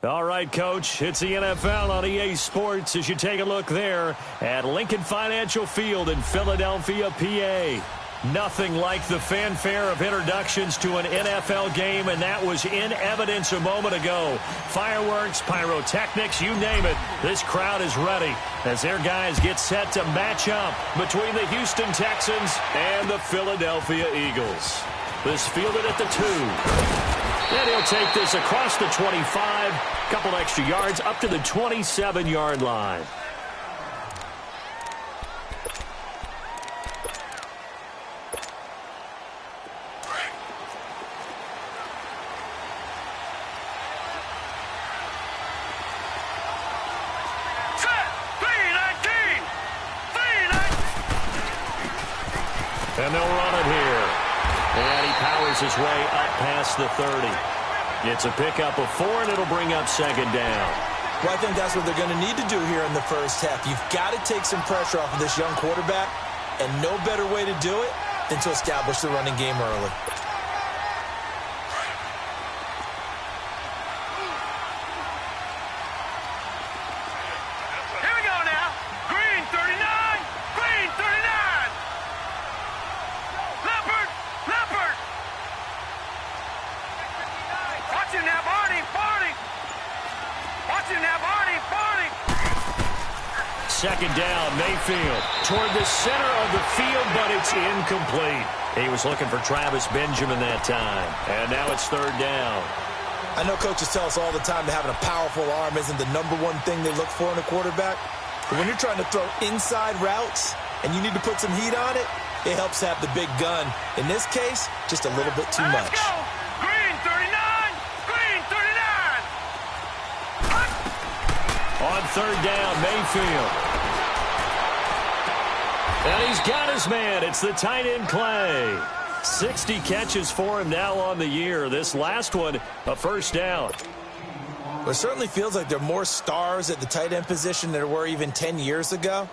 All right, Coach, it's the NFL on EA Sports as you take a look there at Lincoln Financial Field in Philadelphia, PA. Nothing like the fanfare of introductions to an NFL game, and that was in evidence a moment ago. Fireworks, pyrotechnics, you name it. This crowd is ready as their guys get set to match up between the Houston Texans and the Philadelphia Eagles. This fielded at the 2. And he'll take this across the 25, couple extra yards up to the 27-yard line. And they'll run it here. And he powers his way up past the 30. It's a pickup of 4, and it'll bring up second down. Well, I think that's what they're going to need to do here in the first half. You've got to take some pressure off of this young quarterback, and no better way to do it than to establish the running game early. Second down, Mayfield toward the center of the field, but it's incomplete. He was looking for Travis Benjamin that time, and now it's third down. I know coaches tell us all the time that having a powerful arm isn't the number one thing they look for in a quarterback, but when you're trying to throw inside routes and you need to put some heat on it, it helps have the big gun. In this case, just a little bit too much. Let's go! Green 39! Green 39! On third down, Mayfield. And he's got his man. It's the tight end, Clay. 60 catches for him now on the year. This last one, a first down. Well, it certainly feels like there are more stars at the tight end position than there were even 10 years ago.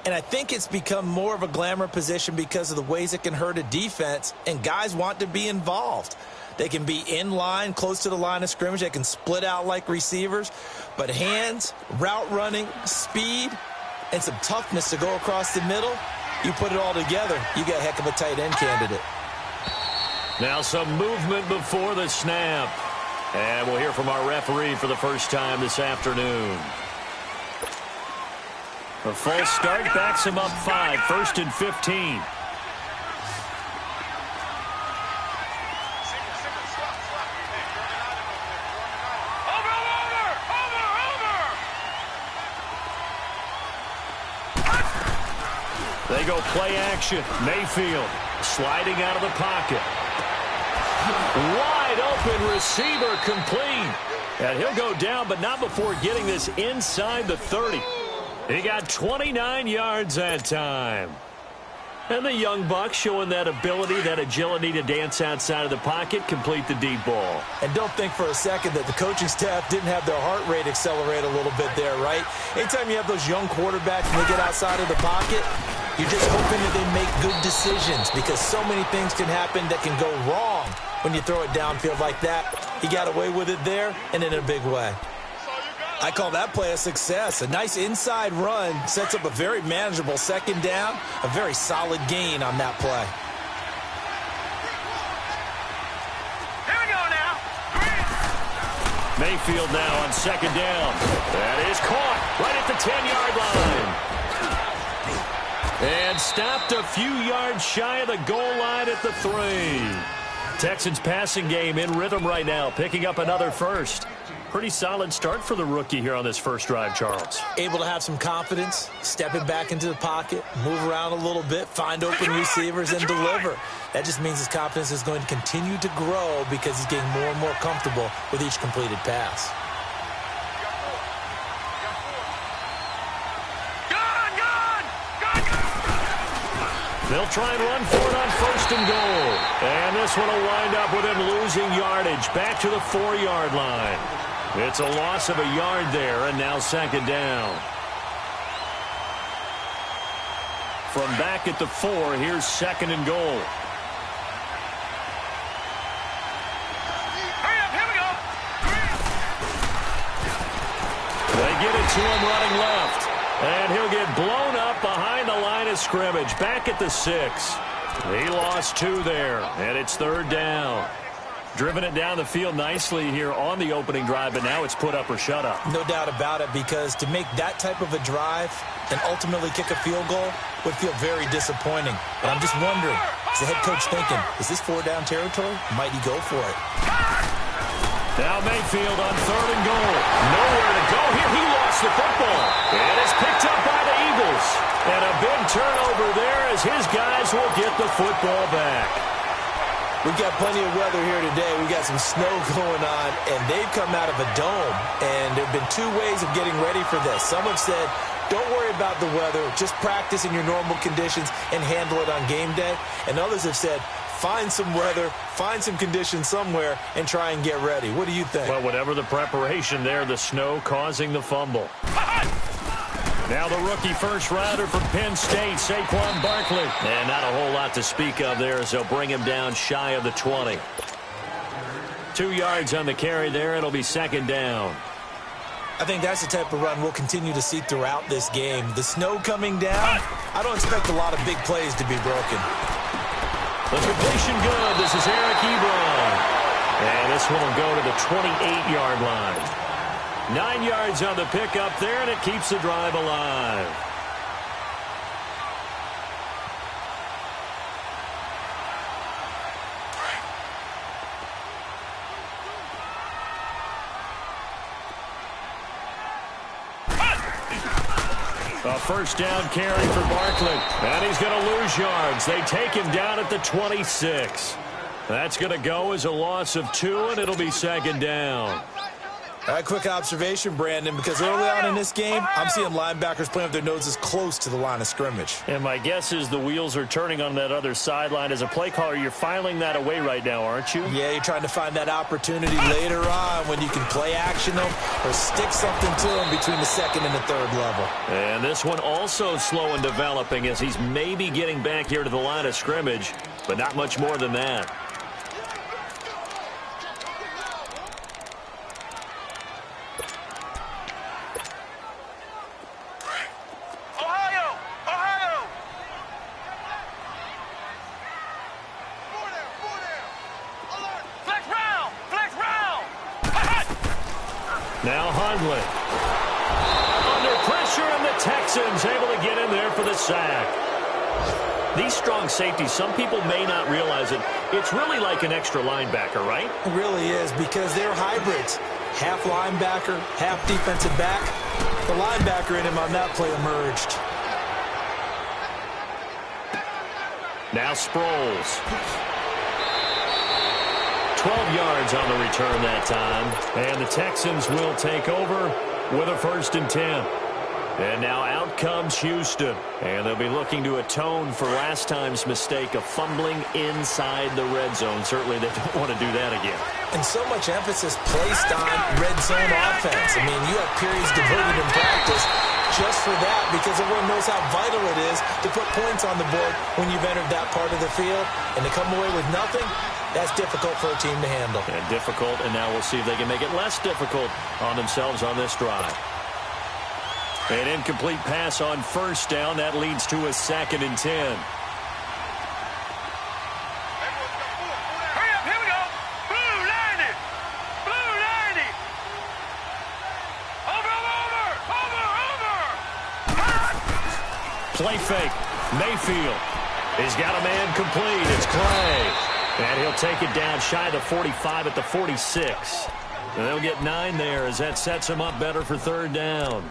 And I think it's become more of a glamour position because of the ways it can hurt a defense, and guys want to be involved. They can be in line, close to the line of scrimmage. They can split out like receivers. But hands, route running, speed, and some toughness to go across the middle, you put it all together, you got a heck of a tight end candidate. Now some movement before the snap. And we'll hear from our referee for the first time this afternoon. A false start backs him up 5, 1st and 15. They go play action. Mayfield sliding out of the pocket. Wide open receiver complete. And he'll go down, but not before getting this inside the 30. He got 29 yards that time. And the young buck showing that ability, that agility to dance outside of the pocket, complete the deep ball. And don't think for a second that the coaching staff didn't have their heart rate accelerate a little bit there, right? Anytime you have those young quarterbacks and they get outside of the pocket, you're just hoping that they make good decisions because so many things can happen that can go wrong when you throw it downfield like that. He got away with it there and in a big way. I call that play a success. A nice inside run sets up a very manageable second down, a very solid gain on that play. Here we go now. Mayfield now on second down. That is caught right at the 10-yard line. And stopped a few yards shy of the goal line at the 3. Texans passing game in rhythm right now, picking up another first. Pretty solid start for the rookie here on this first drive, Charles. Able to have some confidence, stepping back into the pocket, move around a little bit, find open receivers, and deliver. That just means his confidence is going to continue to grow because he's getting more and more comfortable with each completed pass. They'll try and run for it on 1st and goal. And this one will wind up with him losing yardage back to the 4-yard line. It's a loss of a yard there, and now second down. From back at the 4, here's 2nd and goal. to him running left. And he'll get blown up behind the line of scrimmage. Back at the 6. He lost 2 there, and it's 3rd down. Driven it down the field nicely here on the opening drive, but now it's put up or shut up. No doubt about it, because to make that type of a drive and ultimately kick a field goal would feel very disappointing. But I'm just wondering, is the head coach thinking, is this 4-down territory? Might he go for it? Now Mayfield on 3rd and goal. Nowhere to go here. He lost the football. And it's picked up by the Eagles. And a big turnover there as his guys will get the football back. We've got plenty of weather here today. We've got some snow going on, and they've come out of a dome. And there have been 2 ways of getting ready for this. Some have said, don't worry about the weather. Just practice in your normal conditions and handle it on game day. And others have said, find some weather, find some conditions somewhere, and try and get ready. What do you think? Well, whatever the preparation there, the snow causing the fumble. Now the rookie first-rounder from Penn State, Saquon Barkley. And not a whole lot to speak of there as they'll bring him down shy of the 20. 2 yards on the carry there. It'll be 2nd down. I think that's the type of run we'll continue to see throughout this game. The snow coming down, I don't expect a lot of big plays to be broken. The completion good. This is Eric Ebron. And this one will go to the 28-yard line. 9 yards on the pickup there, and it keeps the drive alive. A first down carry for Barkley. And he's going to lose yards. They take him down at the 26. That's going to go as a loss of 2, and it'll be 2nd down. All right, quick observation, Brandon, because early on in this game, I'm seeing linebackers playing with their noses close to the line of scrimmage. And my guess is the wheels are turning on that other sideline. As a play caller, you're filing that away right now, aren't you? Yeah, you're trying to find that opportunity later on when you can play action them or stick something to them between the 2nd and the 3rd level. And this one also slow in developing as he's maybe getting back here to the line of scrimmage, but not much more than that. Now Hundley. Under pressure, and the Texans able to get in there for the sack. These strong safeties, some people may not realize it. It's really like an extra linebacker, right? It really is, because they're hybrids. Half linebacker, half defensive back. The linebacker in him on that play emerged. Now Sproles. 12 yards on the return that time. And the Texans will take over with a 1st and 10. And now out comes Houston. And they'll be looking to atone for last time's mistake of fumbling inside the red zone. Certainly they don't want to do that again. And so much emphasis placed on red zone offense. I mean, you have periods diverted in practice just for that, because everyone knows how vital it is to put points on the board when you've entered that part of the field. And to come away with nothing, that's difficult for a team to handle. And difficult, and now we'll see if they can make it less difficult on themselves on this drive. An incomplete pass on 1st down. That leads to a 2nd and 10. Hurry up, here we go. Blue 90. Blue 90. Over. Play fake. Mayfield. He's got a man complete. It's Clay. And he'll take it down shy of the 45 at the 46. And they'll get 9 there as that sets him up better for 3rd down.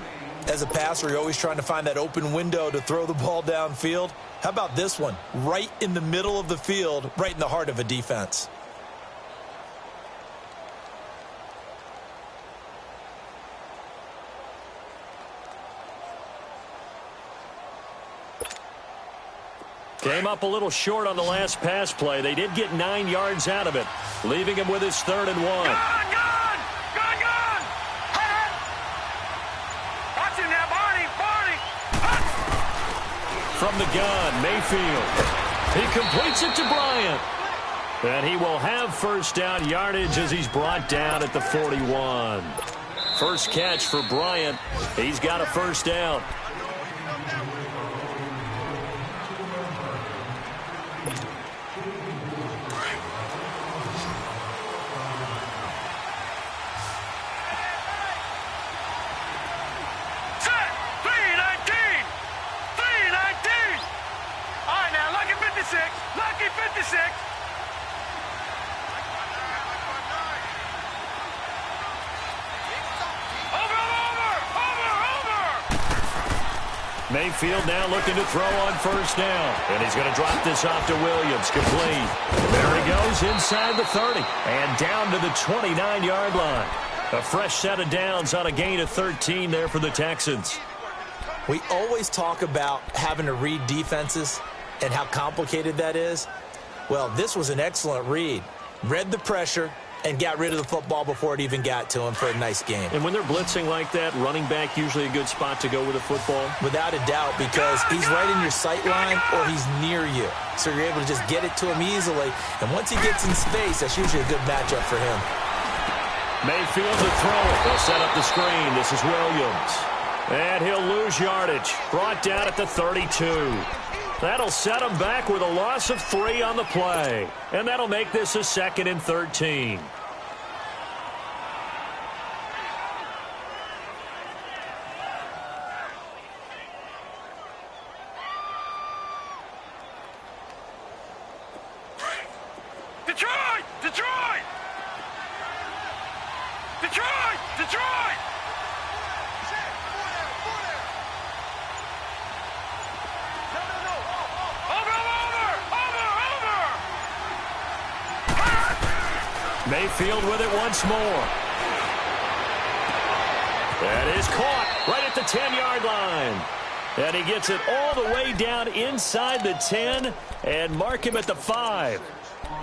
As a passer, you're always trying to find that open window to throw the ball downfield. How about this one? Right in the middle of the field, right in the heart of a defense. Came up a little short on the last pass play. They did get 9 yards out of it, leaving him with his 3rd and 1. Gun! Hut! Watch him now, Barney! Hut! From the gun, Mayfield. He completes it to Bryant. And he will have 1st down yardage as he's brought down at the 41. First catch for Bryant. He's got a first down. Set. 319. 319. All right, now, lucky 56. Lucky 56. Mayfield now looking to throw on first down. And he's going to drop this off to Williams. Complete. There he goes inside the 30. And down to the 29-yard line. A fresh set of downs on a gain of 13 there for the Texans. We always talk about having to read defenses and how complicated that is. Well, this was an excellent read. Read the pressure and got rid of the football before it even got to him for a nice game. And when they're blitzing like that, running back usually a good spot to go with the football? Without a doubt, because he's right in your sight line or he's near you. So you're able to just get it to him easily. And once he gets in space, that's usually a good matchup for him. Mayfield to throw it. They'll set up the screen. This is Williams. And he'll lose yardage. Brought down at the 32. That'll set him back with a loss of 3 on the play. And that'll make this a 2nd and 13. Detroit! Detroit! Detroit! Detroit! Mayfield with it once more. That is caught right at the 10-yard line. And he gets it all the way down inside the 10 and mark him at the 5.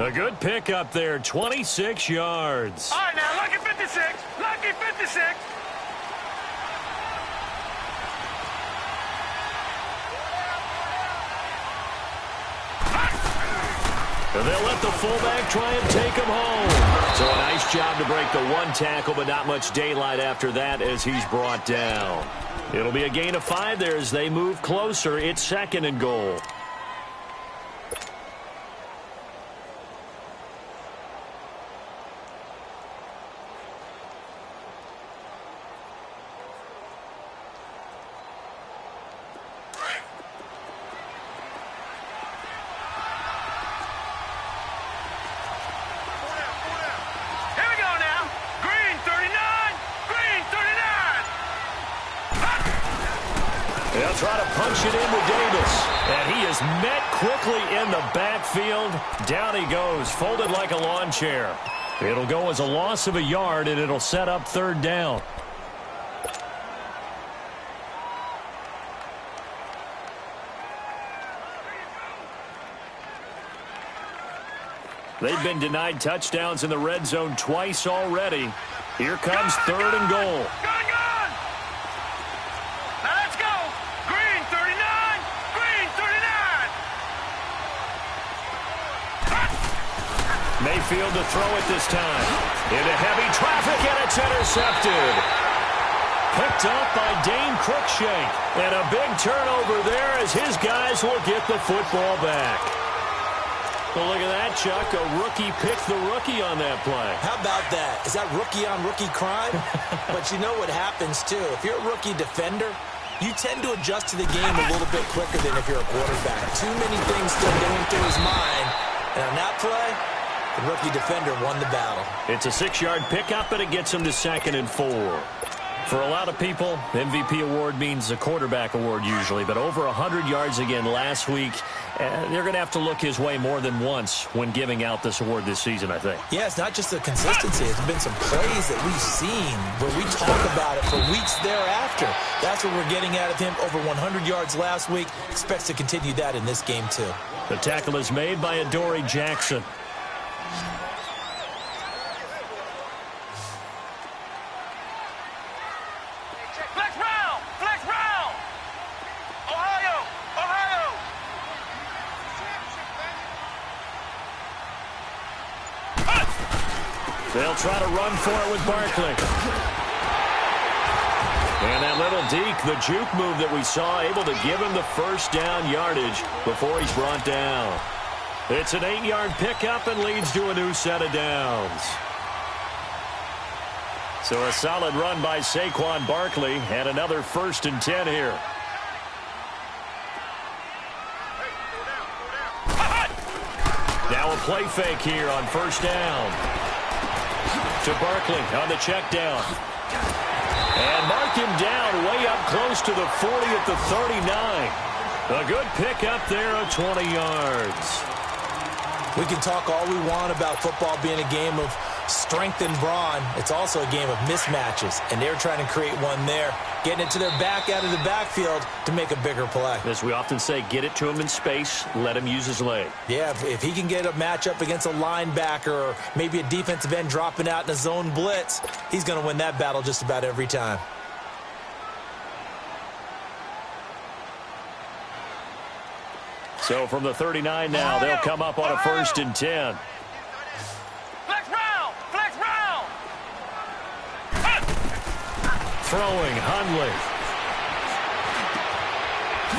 A good pickup there, 26 yards. All right, now, lucky 56. Lucky 56. And they'll let the fullback try and take him home. So a nice job to break the 1 tackle, but not much daylight after that as he's brought down. It'll be a gain of 5 there as they move closer. It's 2nd and goal. They'll try to punch it in with Davis. And he is met quickly in the backfield. Down he goes, folded like a lawn chair. It'll go as a loss of a yard, and it'll set up 3rd down. They've been denied touchdowns in the red zone twice already. Here comes 3rd and goal. Mayfield to throw it this time. Into heavy traffic, and it's intercepted. Picked up by Dane Cruikshank. And a big turnover there as his guys will get the football back. Well, look at that, Chuck. A rookie picked the rookie on that play. How about that? Is that rookie-on-rookie crime? But you know what happens, too. If you're a rookie defender, you tend to adjust to the game a little bit quicker than if you're a quarterback. Too many things still going through his mind. And on that play, the rookie defender won the battle. It's a 6-yard pickup, and it gets him to 2nd and 4. For a lot of people, MVP award means a quarterback award usually, but over 100 yards again last week. They're going to have to look his way more than once when giving out this award this season, I think. Yeah, it's not just the consistency. There's been some plays that we've seen where we talk about it for weeks thereafter. That's what we're getting out of him. Over 100 yards last week. Expects to continue that in this game, too. The tackle is made by Adoree Jackson. They'll try to run for it with Barkley. And that little deke, the juke move that we saw, able to give him the first down yardage before he's brought down. It's an 8-yard pickup and leads to a new set of downs. So a solid run by Saquon Barkley and another 1st and 10 here. Now a play fake here on 1st down. To Barkley on the check down. And mark him down way up close to the 40 at the 39. A good pickup there of 20 yards. We can talk all we want about football being a game of strength and brawn. It's also a game of mismatches, and they're trying to create one there, getting it to their back out of the backfield to make a bigger play. As we often say, get it to him in space, let him use his leg. Yeah, if he can get a matchup against a linebacker or maybe a defensive end dropping out in a zone blitz, he's going to win that battle just about every time. So from the 39 now, they'll come up on a 1st and 10. Flex round! Flex round! Throwing, Hundley.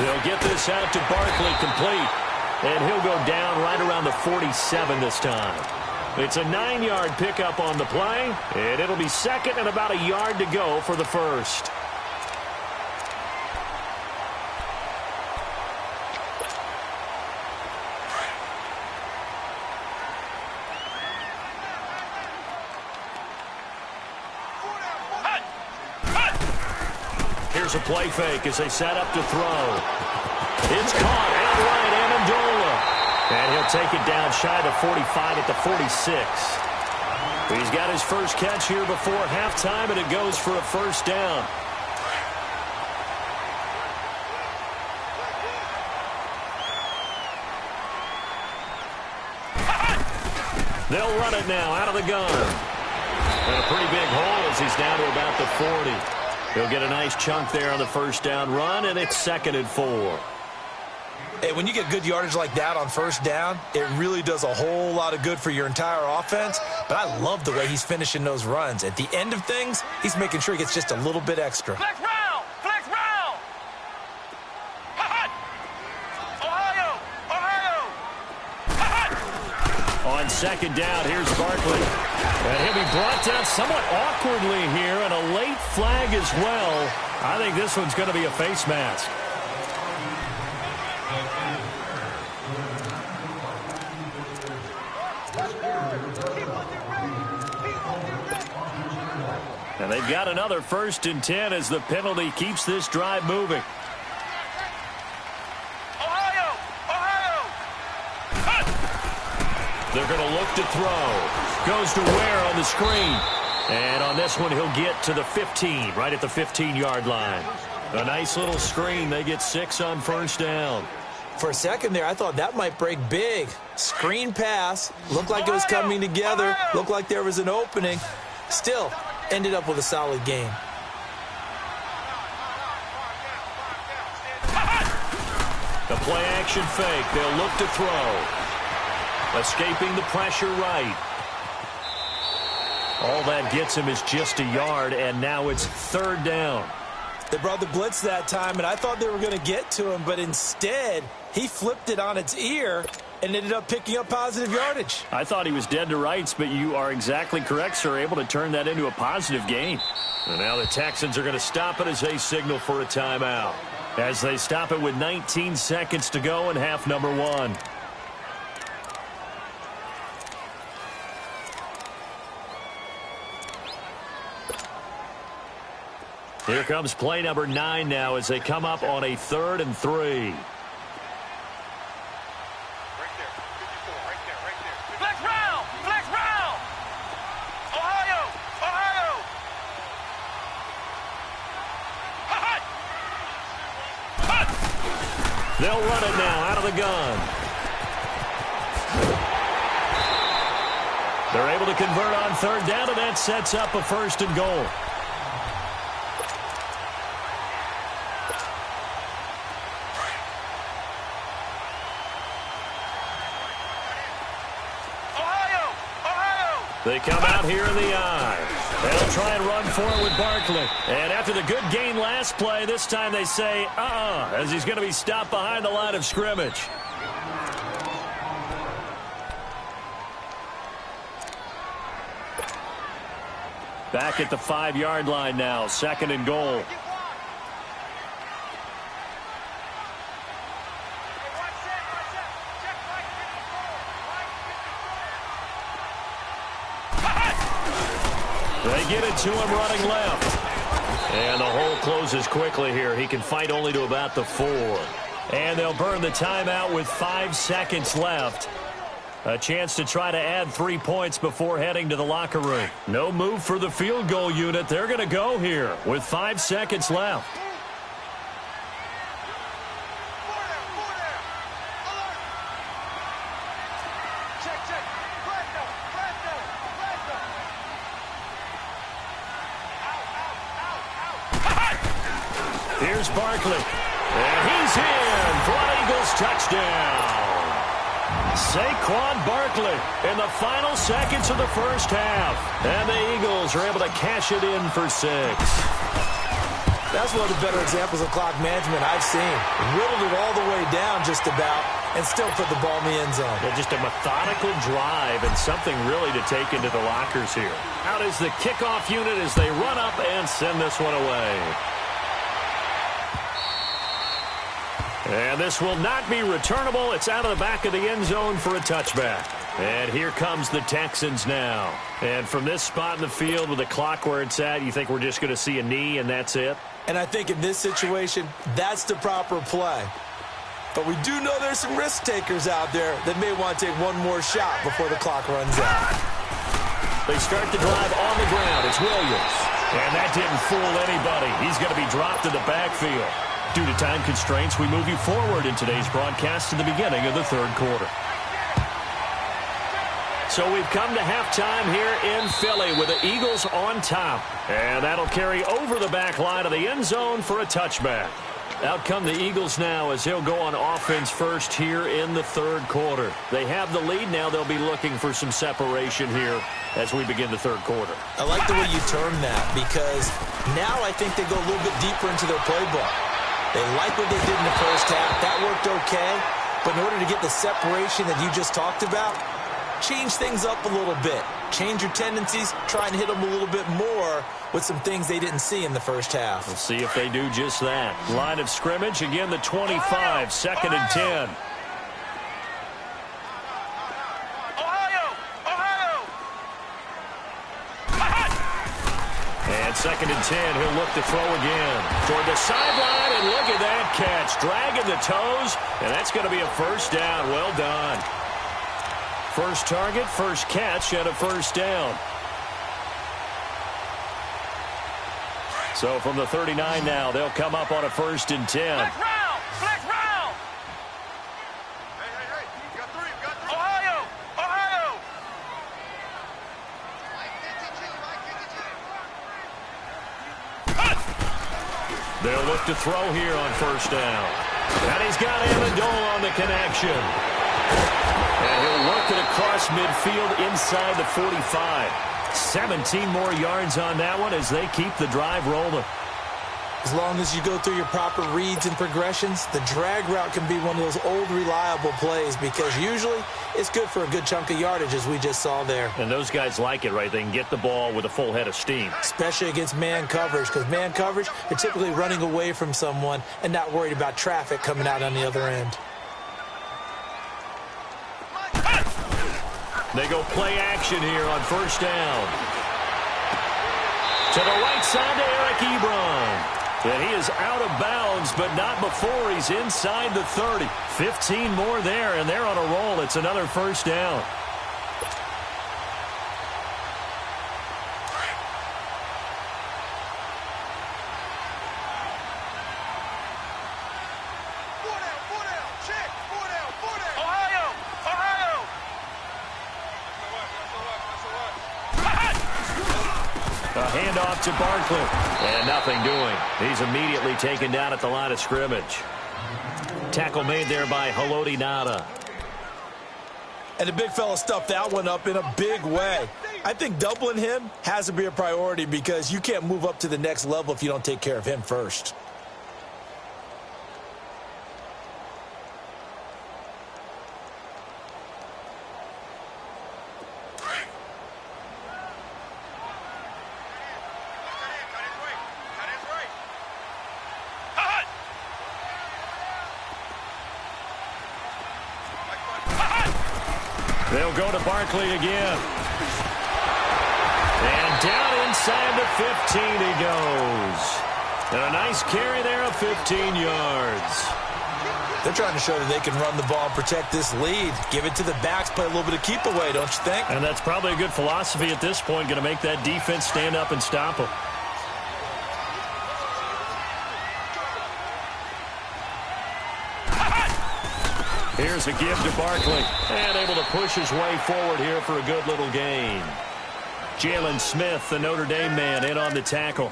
They'll get this out to Barkley, complete. And he'll go down right around the 47 this time. It's a 9-yard pickup on the play, and it'll be 2nd and about a yard to go for the 1st. Here's a play fake as they set up to throw. It's caught outright, Amendola. And he'll take it down shy of 45 at the 46. He's got his first catch here before halftime, and it goes for a 1st down. They'll run it now out of the gun. And a pretty big hole as he's down to about the 40. He'll get a nice chunk there on the 1st down run, and it's 2nd and 4. Hey, when you get good yardage like that on 1st down, it really does a whole lot of good for your entire offense. But I love the way he's finishing those runs. At the end of things, he's making sure he gets just a little bit extra. Flex round! Flex round! Ohio! Ohio! On 2nd down, here's Barkley. And he'll be brought down somewhat awkwardly here, and a late flag as well. I think this one's going to be a face mask. And they've got another 1st and 10 as the penalty keeps this drive moving. Ohio! Ohio! They're going to look to throw. Goes to Ware on the screen. And on this one, he'll get to the 15, right at the 15-yard line. A nice little screen. They get 6 on 1st down. For a second there, I thought that might break big. Screen pass. Looked like it was coming together. Looked like there was an opening. Still, ended up with a solid game. The play-action fake. They'll look to throw. Escaping the pressure right. All that gets him is just a yard, and now it's 3rd down. They brought the blitz that time, and I thought they were going to get to him, but instead, he flipped it on its ear and ended up picking up positive yardage. I thought he was dead to rights, but you are exactly correct, sir, able to turn that into a positive gain. And now the Texans are going to stop it as they signal for a timeout. As they stop it with 19 seconds to go in half number 1. Here comes play number 9 now as they come up on a 3rd and 3. Right there. 54, right there. Flex round! Flex round! Ohio! Ohio! They'll run it now out of the gun. They're able to convert on 3rd down, and that sets up a 1st and goal. They come out here in the I. They'll try and run for it with Barkley. And after the good gain last play, this time they say, as he's going to be stopped behind the line of scrimmage. Back at the 5-yard line now, 2nd and goal. They get it to him running left. And the hole closes quickly here. He can fight only to about the 4. And they'll burn the timeout with 5 seconds left. A chance to try to add 3 points before heading to the locker room. No move for the field goal unit. They're going to go here with 5 seconds left. Here's Barkley. And he's in for an Eagles touchdown. Saquon Barkley in the final seconds of the first half. And the Eagles are able to cash it in for 6. That's one of the better examples of clock management I've seen. Whittled it all the way down just about and still put the ball in the end zone. Yeah, just a methodical drive and something really to take into the lockers here. Out is the kickoff unit as they run up and send this one away. And this will not be returnable. It's out of the back of the end zone for a touchback. And here comes the Texans now. And from this spot in the field with the clock where it's at, you think we're just going to see a knee and that's it? And I think in this situation, that's the proper play. But we do know there's some risk takers out there that may want to take one more shot before the clock runs out. They start the drive on the ground. It's Williams. And that didn't fool anybody. He's going to be dropped in the backfield. Due to time constraints, we move you forward in today's broadcast to the beginning of the 3rd quarter. So we've come to halftime here in Philly with the Eagles on top. And that'll carry over the back line of the end zone for a touchback. Out come the Eagles now as they'll go on offense first here in the 3rd quarter. They have the lead now. They'll be looking for some separation here as we begin the 3rd quarter. I like the way you term that because now I think they go a little bit deeper into their playbook. They like what they did in the first half. That worked okay. But in order to get the separation that you just talked about, change things up a little bit. Change your tendencies. Try and hit them a little bit more with some things they didn't see in the first half. We'll see if they do just that. Line of scrimmage, again, the 25, 2nd and 10. And 2nd and 10, he'll look to throw again. Toward the sideline, and look at that catch. Dragging the toes, and that's going to be a first down. Well done. First target, first catch, and a first down. So from the 39 now, they'll come up on a 1st and 10. Flex round! Flex round! Hey, you got 3, Ohio! Ohio! They'll look to throw here on 1st down. And he's got Amendola on the connection. And he'll work it across midfield inside the 45. 17 more yards on that one as they keep the drive rolling. As long as you go through your proper reads and progressions, the drag route can be one of those old reliable plays because usually it's good for a good chunk of yardage as we just saw there. And those guys like it, right? They can get the ball with a full head of steam. Especially against man coverage because man coverage, you're typically running away from someone and not worried about traffic coming out on the other end. They go play action here on 1st down. To the right side to Eric Ebron. And he is out of bounds, but not before he's inside the 30. 15 more there, and they're on a roll. It's another 1st down. A handoff to Barkley. And nothing doing. He's immediately taken down at the line of scrimmage. Tackle made there by Haloti Ngata. And the big fella stuffed that one up in a big way. I think doubling him has to be a priority because you can't move up to the next level if you don't take care of him first. They'll go to Barkley again. And down inside the 15 he goes. And a nice carry there of 15 yards. They're trying to show that they can run the ball and protect this lead. Give it to the backs, play a little bit of keep away, don't you think? And that's probably a good philosophy at this point, going to make that defense stand up and stop them. Here's a give to Barkley. And able to push his way forward here for a good little gain. Jalen Smith, the Notre Dame man, in on the tackle.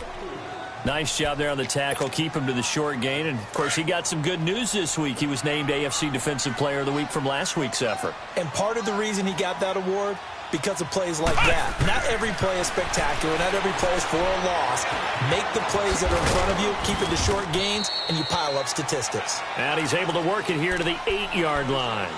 Nice job there on the tackle. Keep him to the short gain. And, of course, he got some good news this week. He was named AFC Defensive Player of the Week from last week's effort. And part of the reason he got that award, because of plays like that. Not every play is spectacular. Not every play is for a loss. Make the plays that are in front of you, keep it to short gains, and you pile up statistics. And he's able to work it here to the 8-yard line.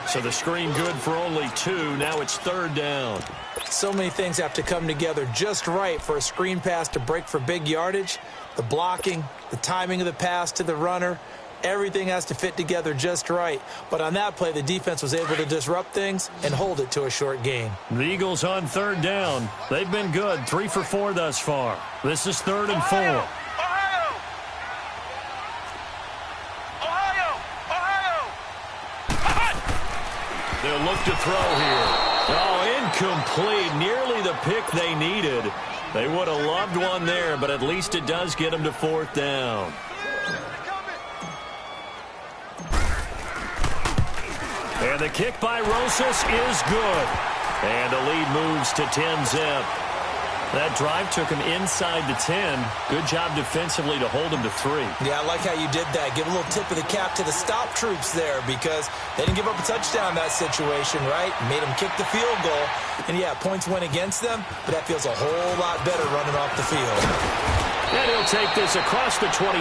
So the screen good for only 2. Now it's 3rd down. So many things have to come together just right for a screen pass to break for big yardage. The blocking, the timing of the pass to the runner, everything has to fit together just right. But on that play, the defense was able to disrupt things and hold it to a short gain. The Eagles on 3rd down. They've been good, 3 for 4 thus far. This is 3rd and 4. Ohio! They'll look to throw here. Oh, incomplete. Nearly the pick they needed. They would have loved one there, but at least it does get them to 4th down. And the kick by Rosas is good. And the lead moves to 10-zip. That drive took him inside the 10. Good job defensively to hold him to 3. Yeah, I like how you did that. Give a little tip of the cap to the stop troops there because they didn't give up a touchdown in that situation, right? Made them kick the field goal. And, yeah, points went against them, but that feels a whole lot better running off the field. And he'll take this across the 25.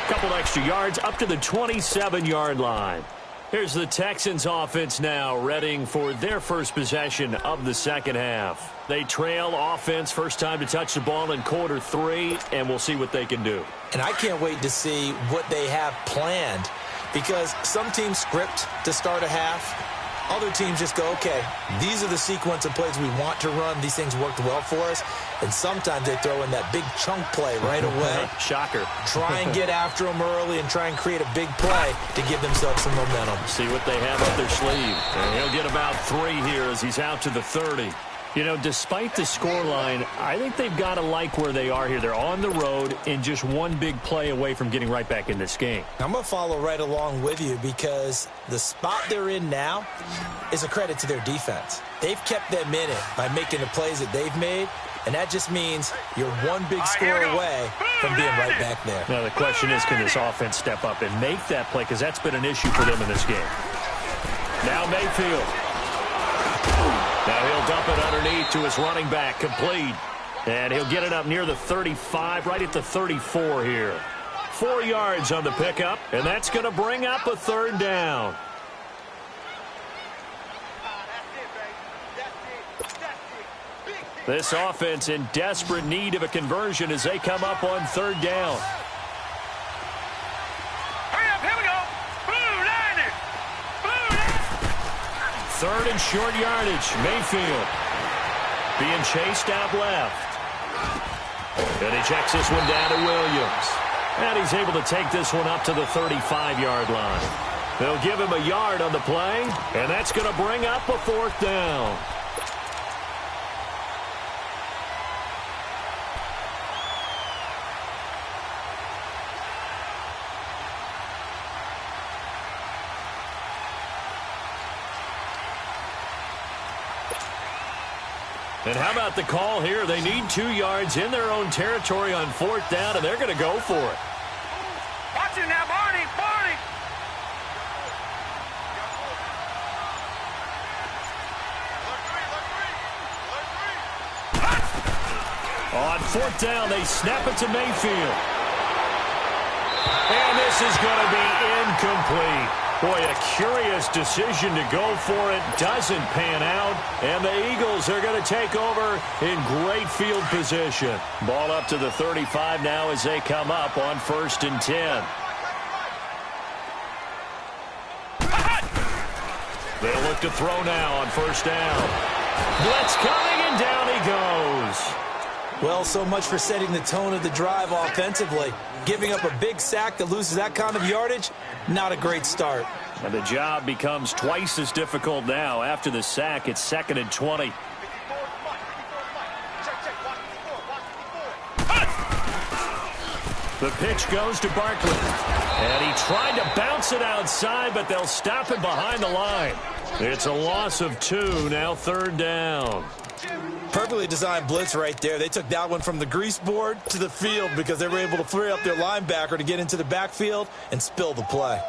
Couple extra yards up to the 27-yard line. Here's the Texans offense now, readying for their first possession of the second half. They trail offense, first time to touch the ball in quarter 3, and we'll see what they can do. And I can't wait to see what they have planned because some teams script to start a half. Other teams just go, okay, these are the sequence of plays we want to run. These things worked well for us. And sometimes they throw in that big chunk play right away. Shocker. Try and get after them early and try and create a big play to give themselves some momentum. See what they have up their sleeve. And he'll get about 3 here as he's out to the 30. You know, despite the scoreline, I think they've got to like where they are here. They're on the road and just one big play away from getting right back in this game. I'm going to follow right along with you because the spot they're in now is a credit to their defense. They've kept them in it by making the plays that they've made, and that just means you're one big score away from being right back there. Now, the question is, can this offense step up and make that play? Because that's been an issue for them in this game. Now Mayfield. Now he'll dump it underneath to his running back, complete. And he'll get it up near the 35, right at the 34 here. 4 yards on the pickup, and that's going to bring up a 3rd down. This offense in desperate need of a conversion as they come up on 3rd down. Hurry up, here we go. Blue line it. Blue line. 3rd and short yardage. Mayfield being chased out left. And he checks this one down to Williams. And he's able to take this one up to the 35-yard line. They'll give him a yard on the play, and that's going to bring up a 4th down. And how about the call here? They need 2 yards in their own territory on 4th down, and they're going to go for it. Watch it now, Barney. Barney. On fourth down, they snap it to Mayfield. And this is going to be incomplete. Boy, a curious decision to go for it. Doesn't pan out. And the Eagles are going to take over in great field position. Ball up to the 35 now as they come up on 1st and 10. They'll look to throw now on 1st down. Blitz coming, and down he goes. Well, so much for setting the tone of the drive offensively. Giving up a big sack that loses that kind of yardage, not a great start. And the job becomes twice as difficult now. After the sack, it's 2nd and 20. The pitch goes to Barkley. And he tried to bounce it outside, but they'll stop it behind the line. It's a loss of 2, now 3rd down. Perfectly designed blitz right there. They took that one from the grease board to the field because they were able to free up their linebacker to get into the backfield and spill the play.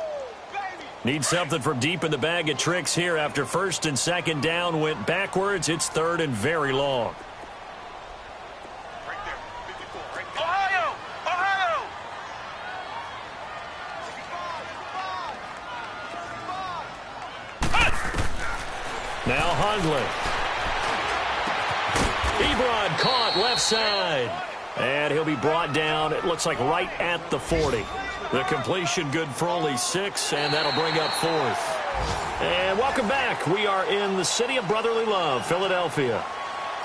Need something from deep in the bag of tricks here after 1st and 2nd down went backwards. It's 3rd and very long. Ohio! Ohio! Now Hundley. Ebron caught left side. And he'll be brought down, it looks like right at the 40. The completion good for only 6, and that'll bring up 4th. And welcome back. We are in the city of brotherly love, Philadelphia.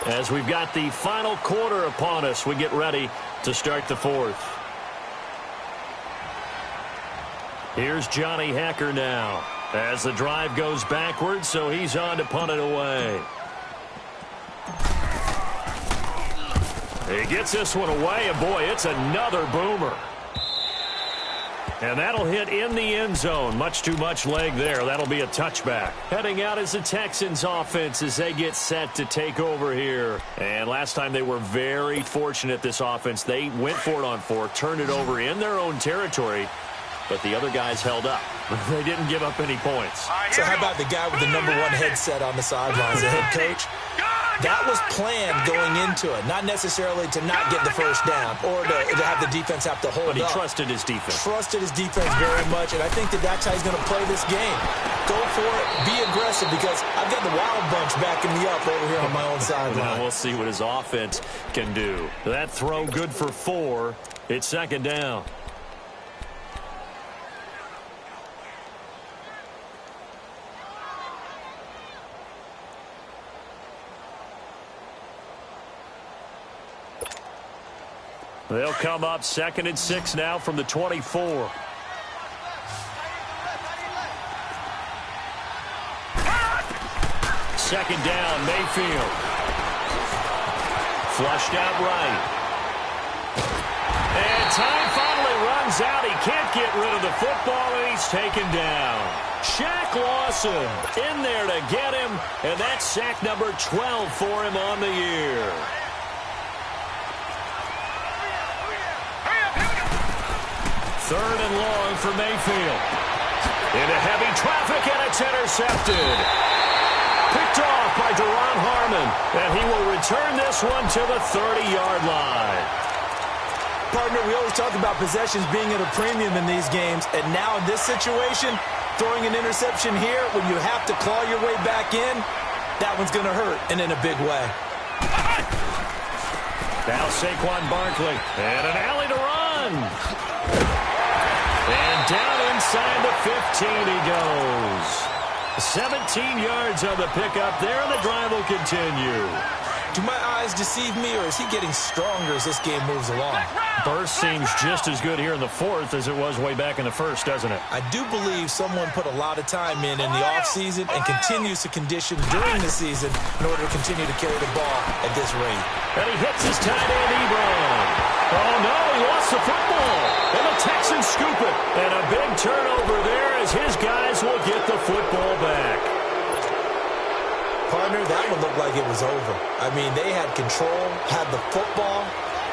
As we've got the final quarter upon us, we get ready to start the 4th. Here's Johnny Hacker now as the drive goes backwards, so he's on to punt it away. He gets this one away, and boy, it's another boomer. And that'll hit in the end zone. Much too much leg there. That'll be a touchback. Heading out is the Texans offense as they get set to take over here. And last time they were very fortunate, this offense. They went for it on 4, turned it over in their own territory, but the other guys held up. They didn't give up any points. So how about the guy with the #1 headset on the sidelines, the head coach? That was planned going into it, not necessarily to not get the first down or to have the defense have to hold up. But he trusted his defense. Trusted his defense very much, and I think that's how he's going to play this game. Go for it, be aggressive, because I've got the wild bunch backing me up over here on my own sideline. Now we'll see what his offense can do. That throw good for 4. It's 2nd down. They'll come up 2nd and 6 now from the 24. Second down, Mayfield. Flushed out right. And time finally runs out. He can't get rid of the football, and he's taken down. Shaq Lawson in there to get him, and that's sack number 12 for him on the year. Third and long for Mayfield. Into heavy traffic, and it's intercepted. Picked off by Deron Harmon, and he will return this one to the 30-yard line. Partner, we always talk about possessions being at a premium in these games, and now in this situation, throwing an interception here when you have to claw your way back in, that one's going to hurt, and in a big way. Now Saquon Barkley, and an alley to run. And down inside the 15 he goes. 17 yards on the pickup there, and the drive will continue. Do my eyes deceive me, or is he getting stronger as this game moves along? Burst seems just as good here in the 4th as it was way back in the 1st, doesn't it? I do believe someone put a lot of time in the offseason and continues to condition during the season in order to continue to carry the ball at this rate. And he hits his tight end, Ebron. Oh, no, he lost the football. And the Texans scoop it. And a big turnover there as his guys will get the football back. Partner, that one looked like it was over. I mean, they had control, had the football,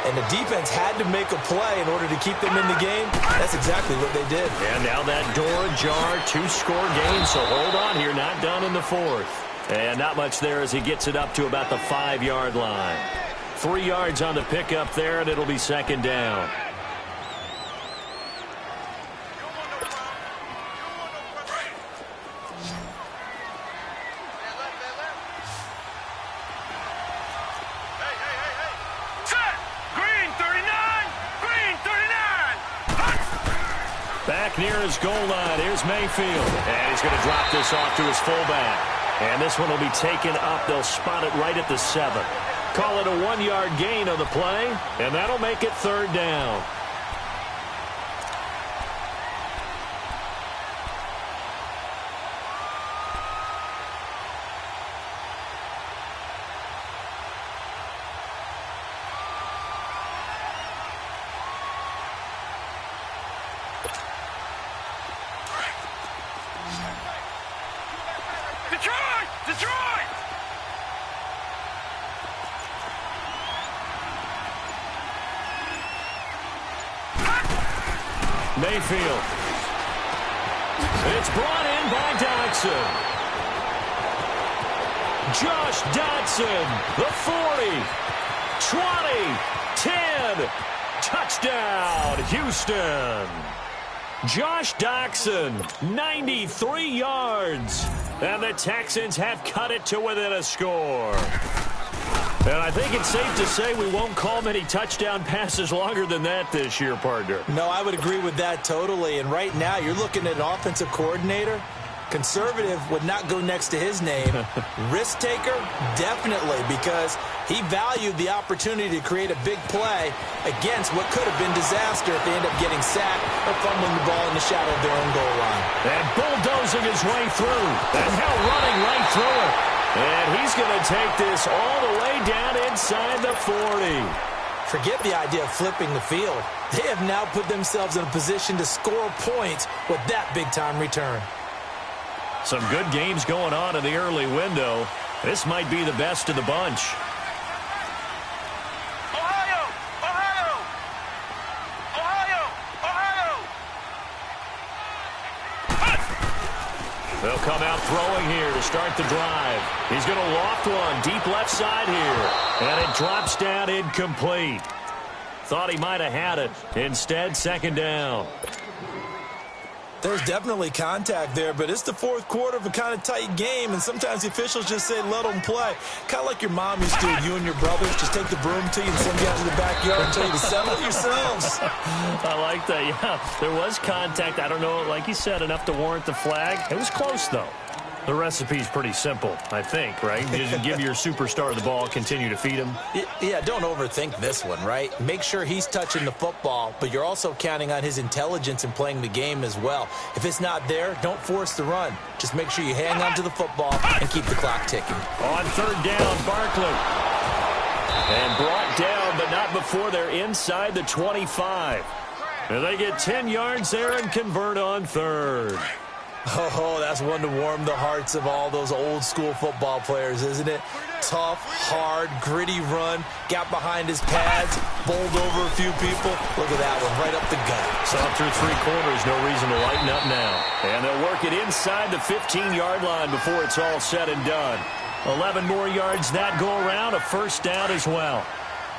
and the defense had to make a play in order to keep them in the game. That's exactly what they did. And now that door ajar, 2-score game, so hold on here, not done in the 4th. And not much there as he gets it up to about the 5-yard line. 3 yards on the pickup there, and it'll be second down. Back near his goal line. Here's Mayfield. And he's going to drop this off to his fullback. And this one will be taken up. They'll spot it right at the 7. Call it a 1-yard gain on the play. And that'll make it third down. Mayfield. It's brought in by Dodson. Josh Dodson, the 40, 20, 10, touchdown, Houston. Josh Dodson, 93 yards. And the Texans have cut it to within a score. And I think it's safe to say we won't call many touchdown passes longer than that this year, partner. No, I would agree with that totally. And right now, you're looking at an offensive coordinator. Conservative would not go next to his name. Risk taker, definitely, because he valued the opportunity to create a big play against what could have been disaster if they end up getting sacked or fumbling the ball in the shadow of their own goal line. And bulldozing his way through. And now running right through it. And he's going to take this all the way down inside the 40. Forget the idea of flipping the field. They have now put themselves in a position to score points with that big-time return. Some good games going on in the early window. This might be the best of the bunch. Ohio! Ohio! Ohio! Ohio! They'll come out throwing here to start the drive. He's going to loft one deep left side here. And it drops down incomplete. Thought he might have had it. Instead, second down. There's definitely contact there, but it's the fourth quarter of a kind of tight game, and sometimes the officials just say, let them play. Kind of like your mom used to do, you and your brothers. Just take the broom to you and send you out to the backyard and tell you to settle it yourselves. I like that, yeah. There was contact. I don't know, like you said, enough to warrant the flag. It was close, though. The recipe's pretty simple, I think, right? You just give your superstar the ball, continue to feed him. Yeah, don't overthink this one, right? Make sure he's touching the football, but you're also counting on his intelligence in playing the game as well. If it's not there, don't force the run. Just make sure you hang on to the football and keep the clock ticking. On third down, Barkley. And brought down, but not before they're inside the 25. And they get 10 yards there and convert on third. Oh, that's one to warm the hearts of all those old-school football players, isn't it? Tough, hard, gritty run, got behind his pads, bowled over a few people. Look at that one, right up the gut. Saw through 3 quarters, no reason to lighten up now. And they'll work it inside the 15-yard line before it's all said and done. 11 more yards that go around, a first down as well.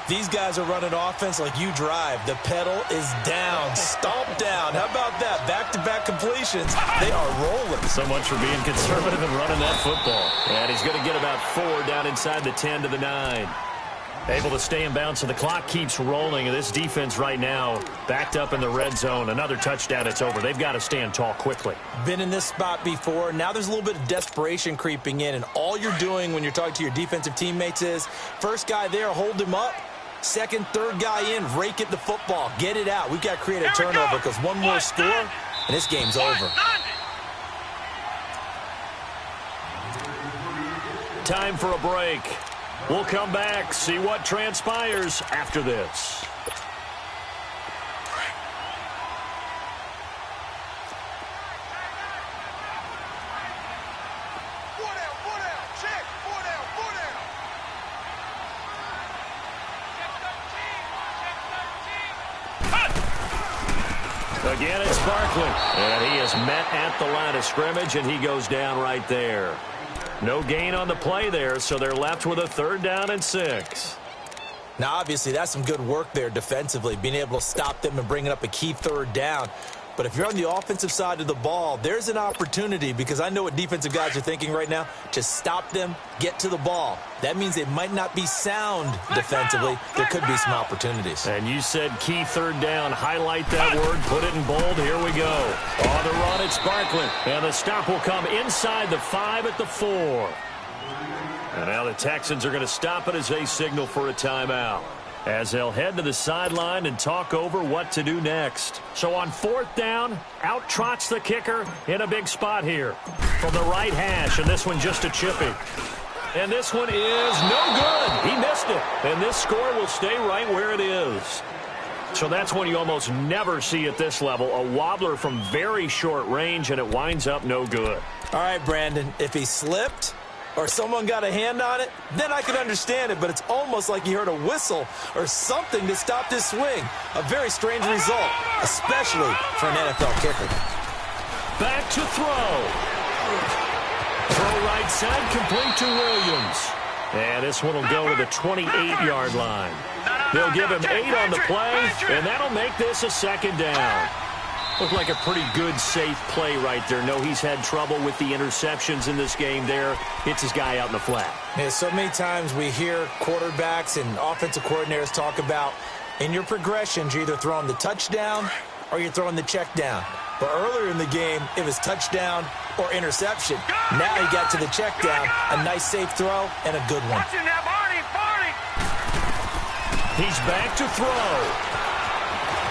These guys are running offense like you drive. The pedal is down, stomp down. How about that? Back-to-back completions. They are rolling. So much for being conservative and running that football. And he's going to get about 4 down inside the 10 to the 9. Able to stay in bounds, so the clock keeps rolling. And this defense right now backed up in the red zone. Another touchdown, it's over. They've got to stand tall quickly. Been in this spot before. Now there's a little bit of desperation creeping in. And all you're doing when you're talking to your defensive teammates is, first guy there, hold him up. Second, third guy in, rake at the football. Get it out. We've got to create a turnover because one more score, and this game's over. Time for a break. We'll come back, see what transpires after this. Again, it's Barkley. And he is met at the line of scrimmage, and he goes down right there. No gain on the play there, so they're left with a 3rd down and 6. Now, obviously, that's some good work there defensively, being able to stop them and bringing up a key third down. But if you're on the offensive side of the ball, there's an opportunity, because I know what defensive guys are thinking right now, to stop them, get to the ball. That means they might not be sound defensively. There could be some opportunities. And you said key third down. Highlight that word. Put it in bold. Here we go. On the run, it's Barkley. And the stop will come inside the 5 at the 4. And now the Texans are going to stop it as they signal for a timeout, as they'll head to the sideline and talk over what to do next. So on 4th down, out trots the kicker in a big spot here from the right hash, and this one just a chippy. And this one is no good. He missed it, and this score will stay right where it is. So that's one you almost never see at this level, a wobbler from very short range, and it winds up no good. All right, Brandon, if he slipped or someone got a hand on it, then I could understand it, but it's almost like you heard a whistle or something to stop this swing. A very strange result, especially for an NFL kicker. Back to throw. Throw right side, complete to Williams. And this one will go to the 28-yard line. They'll give him 8 on the play, and that'll make this a 2nd down. Looked like a pretty good, safe play right there. No, he's had trouble with the interceptions in this game there. Hits his guy out in the flat. Yeah, so many times we hear quarterbacks and offensive coordinators talk about, in your progressions, you're either throwing the touchdown or you're throwing the check down. But earlier in the game, it was touchdown or interception. Now he got to the check down, a nice safe throw, and a good one. He's back to throw.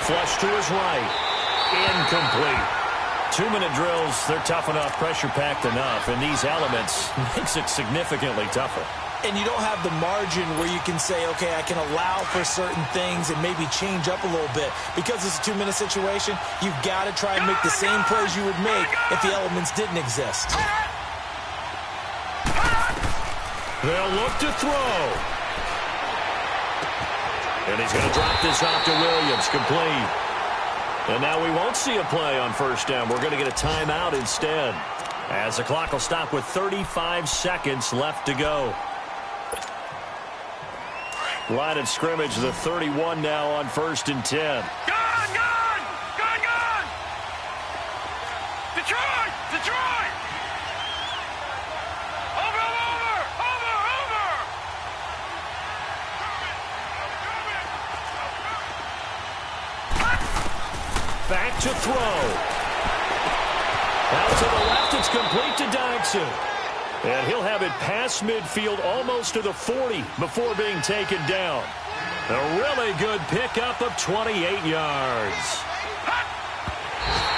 Flush to his right. Incomplete. 2-minute drills, they're tough enough, pressure-packed enough, and these elements makes it significantly tougher. And you don't have the margin where you can say, okay, I can allow for certain things and maybe change up a little bit. Because it's a 2-minute situation, you've got to try and make the same plays you would make if the elements didn't exist. They'll look to throw. And he's going to drop this off to Williams, complete. And now we won't see a play on 1st down. We're going to get a timeout instead, as the clock will stop with 35 seconds left to go. Line of scrimmage, the 31 now on 1st and 10. Gone! Detroit! Over! Back to throw. Out to the left, it's complete to Dodson. And he'll have it past midfield, almost to the 40, before being taken down. A really good pickup of 28 yards.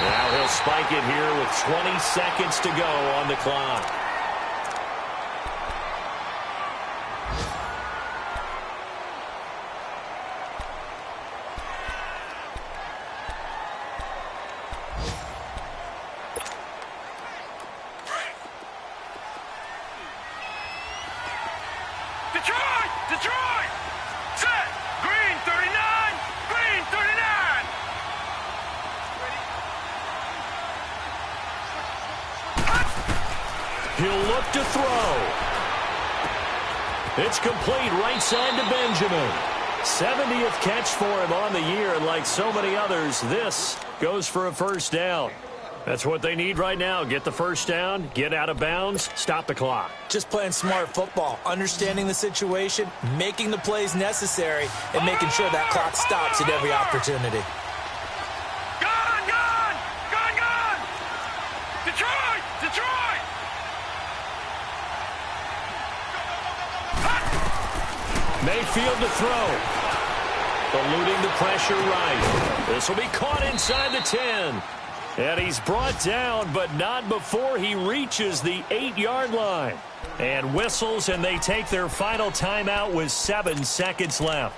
Now he'll spike it here with 20 seconds to go on the clock. Detroit! Set! Green 39! Green 39! He'll look to throw. It's complete right side to Benjamin. 70th catch for him on the year, and like so many others, this goes for a 1st down. That's what they need right now. Get the 1st down, get out of bounds, stop the clock. Just playing smart football, understanding the situation, making the plays necessary, and making sure that clock stops at every opportunity. Gone! Detroit! Mayfield to throw. Eluding the pressure right. This will be caught inside the 10. And he's brought down, but not before he reaches the 8-yard line. And whistles, and they take their final timeout with 7 seconds left.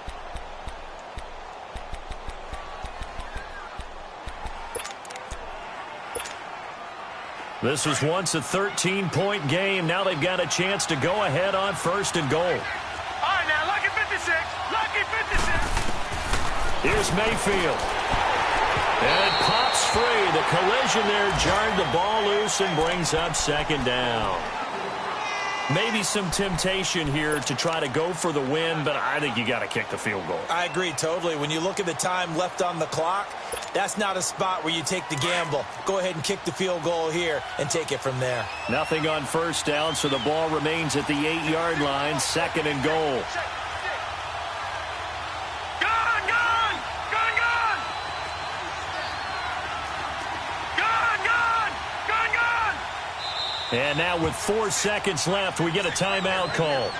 This was once a 13-point game. Now they've got a chance to go ahead on 1st and goal. All right, now, lucky 56. Lucky 56. Here's Mayfield. And it pops free. The collision there jarred the ball loose and brings up 2nd down. Maybe some temptation here to try to go for the win, but I think you got to kick the field goal. I agree totally. When you look at the time left on the clock, that's not a spot where you take the gamble. Go ahead and kick the field goal here and take it from there. Nothing on first down, so the ball remains at the 8-yard line, 2nd and goal. And now with 4 seconds left, we get a timeout call.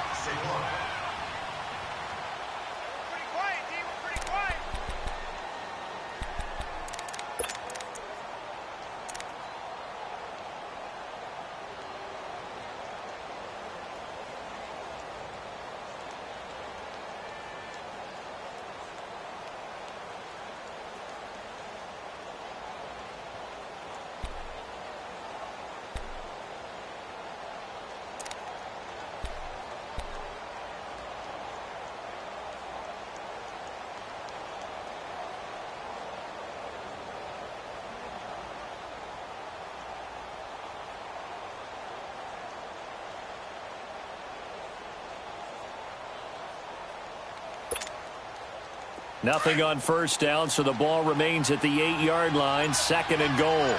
Nothing on first down, so the ball remains at the 8-yard line, 2nd and goal.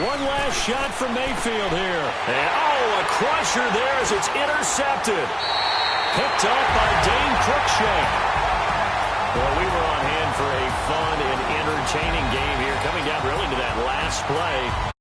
One last shot from Mayfield here. And, a crusher there as it's intercepted. Picked up by Dane Cruikshank. Well, we were on hand for a fun and entertaining game here, coming down really to that last play.